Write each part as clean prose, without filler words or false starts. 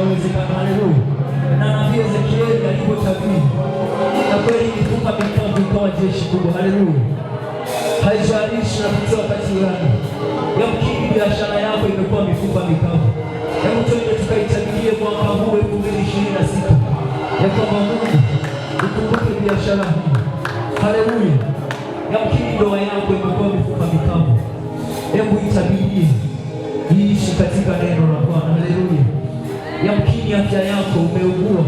inawezekana. Haleluya. Na nabii Ezekieli alipotabiri, na kweli mifupa mikavu ikawa jeshi kubwa. Haleluya. Haijalishi unapitia wakati gani, yamkini biashara yako imekuwa mifupa mikavu. Hebu twende tukaitabirie mwaka huu 2026 ya kwamba Mungu ukumbuke biashara hii. Haleluya. Yamkini ndoa yako imekuwa mifupa mikavu, hebu itabirie iishi katika neno la Bwana. Haleluya. Yamkini afya yako umeugua,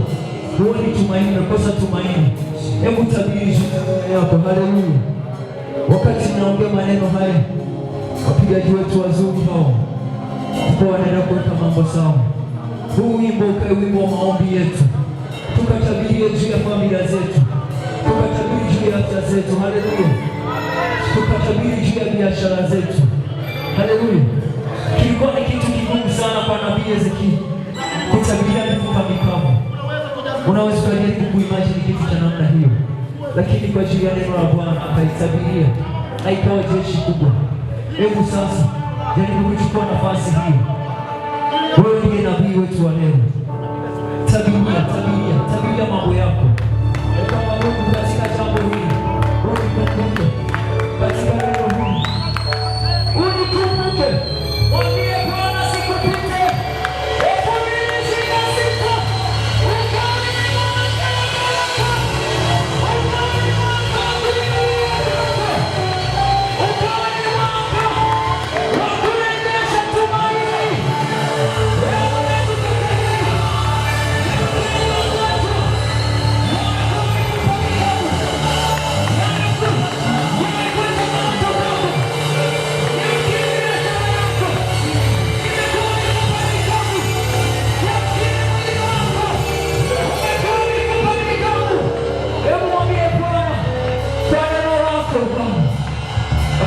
huoni tumaini, umekosa tumaini, hebu tabiri yako. Haleluya. Wakati naongea maneno haya, wapigaji wetu wazuri hao kwa wanaenda kuweka mambo sawa. Huu wimbo ukae wimbo wa maombi yetu, tukatabirie juu ya familia zetu, tukatabiri juu ya afya zetu. Haleluya. Tukatabiri juu ya biashara zetu. Haleluya. Kilikuwa ni kitu kigumu sana kwa nabii Ezekieli kutabiria mifupa mikavu. Unaweza kujaribu kuimagine kitu cha namna hiyo, lakini kwa ajili ya neno la Bwana akaitabiria na ikawa jeshi kubwa. Hebu sasa jaribu kuchukua nafasi hiyo. Wewe ndiye nabii wetu wa leo. Tabiria mambo yako. Kama Mungu katika jambo hili, unikumbuke katika neno hili. Unikumbuke. Mwambie Bwana sikupite.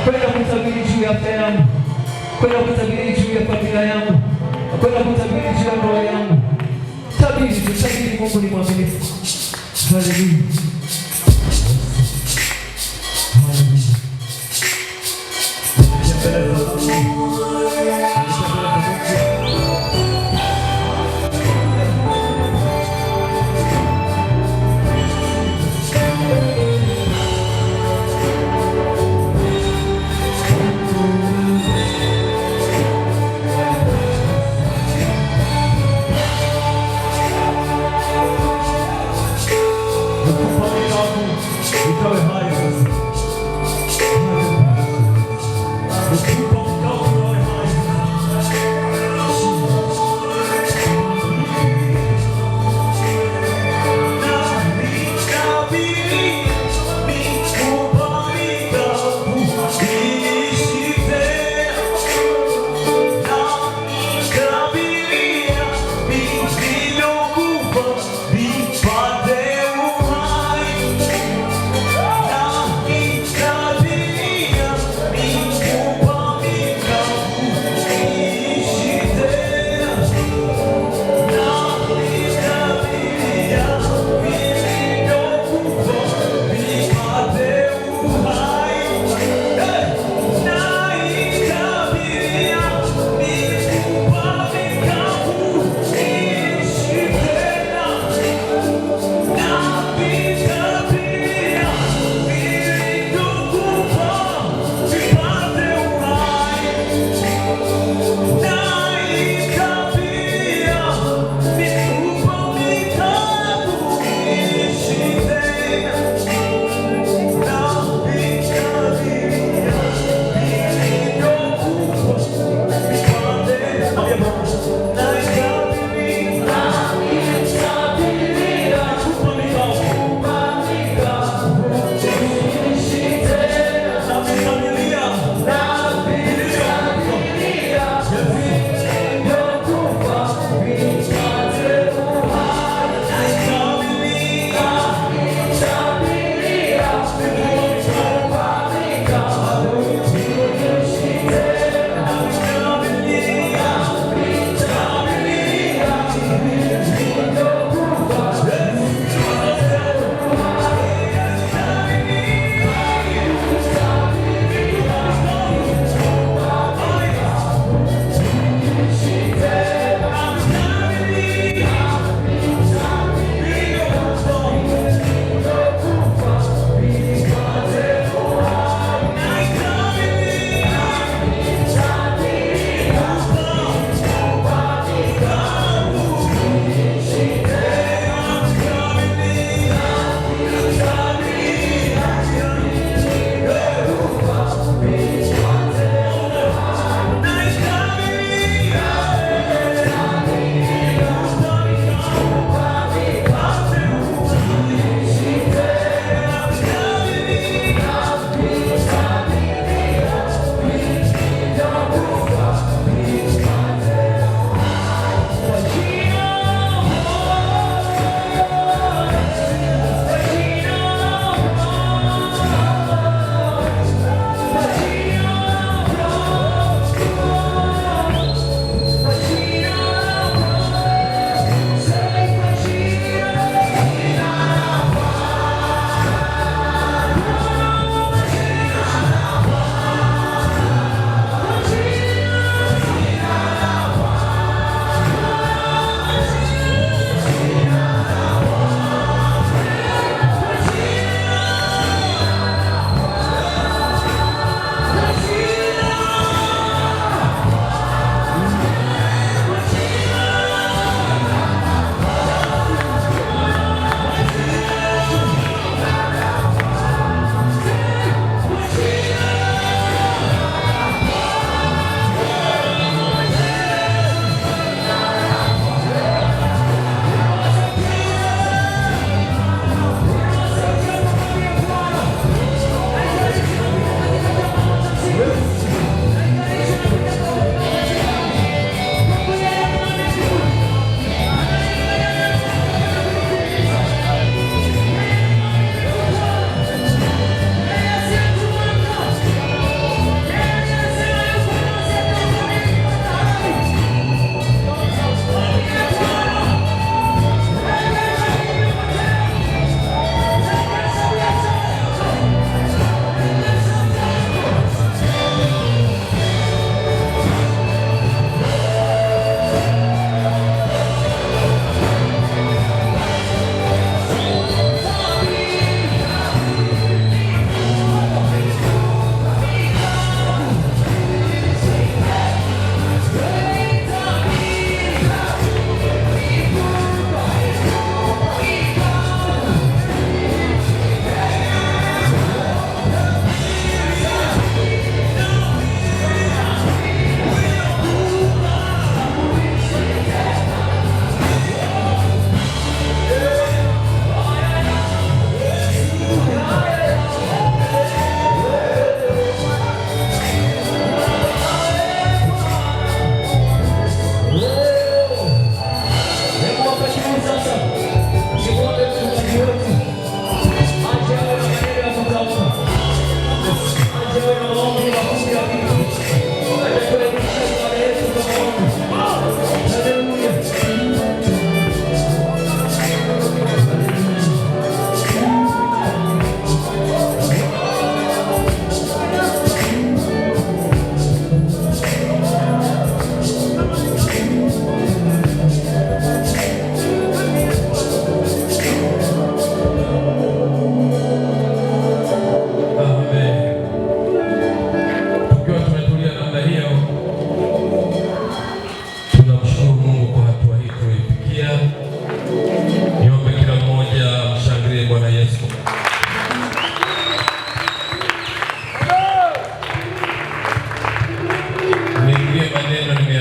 Kwenda kutabiri juu ya afya yangu, kwenda kutabiri juu ya familia yangu, kwenda kutabiri juu ya ndoa yangu. Tabiri, tutabiri. Mungu ni mwaminifu. Haleluya. Hallelujah.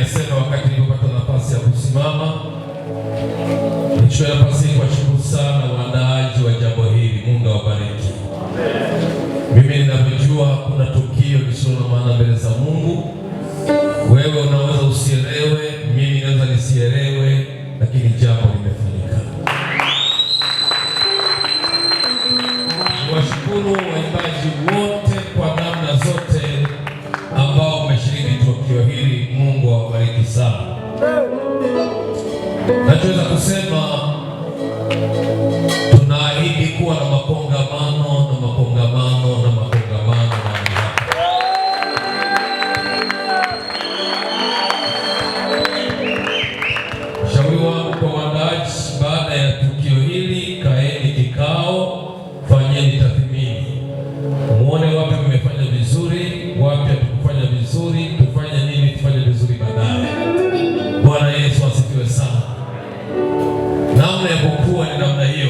Ninasema wakati nilipopata nafasi ya kusimama, nichukue nafasi hii kuwashukuru sana waandaaji wa jambo hili. Mungu awabariki. Mimi ninavyojua kuna tukio lisilo na maana mbele za Mungu. Wewe unaweza usielewe, mimi naweza nisielewe, lakini jambo limefanyika. Niwashukuru waimbaji wote kwa namna zote ambao umeshiriki tukio hili. Mungu awabariki sana. Nachoweza kusema, tunaahidi kuwa na makongamano na makongamano na makongamano mahali hapa. Ushauri wangu kwa waandaaji, baada ya tukio hili, kaeni kikao, fanyeni tathmini, muone wapi mmefanya vizuri, wapi hatukufanya vizuri, tufanye nini tufanye vizuri baadaye. Bwana Yesu asifiwe sana. Namna ya kukua ni namna hiyo,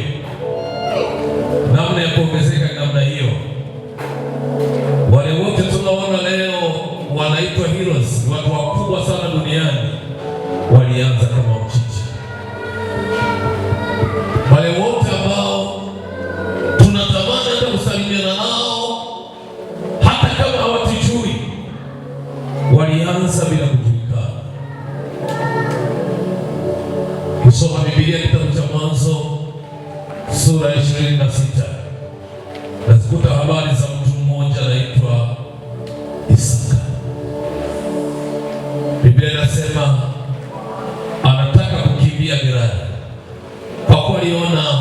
namna ya kuongezeka ni namna hiyo. Wale wote tunaona leo wanaitwa heroes, watu wakubwa sana duniani, walianza kama mchicha. Wale wote ambao tunatamani hata kusalimiana nao, hata kama hawatujui, walianza bila kujulikana. Kusoma Biblia kitabu cha Mwanzo sura ya 26, nazikuta habari za mtu mmoja anaitwa Isaka. Biblia inasema anataka kukimbia Gerari kwa kuwa aliona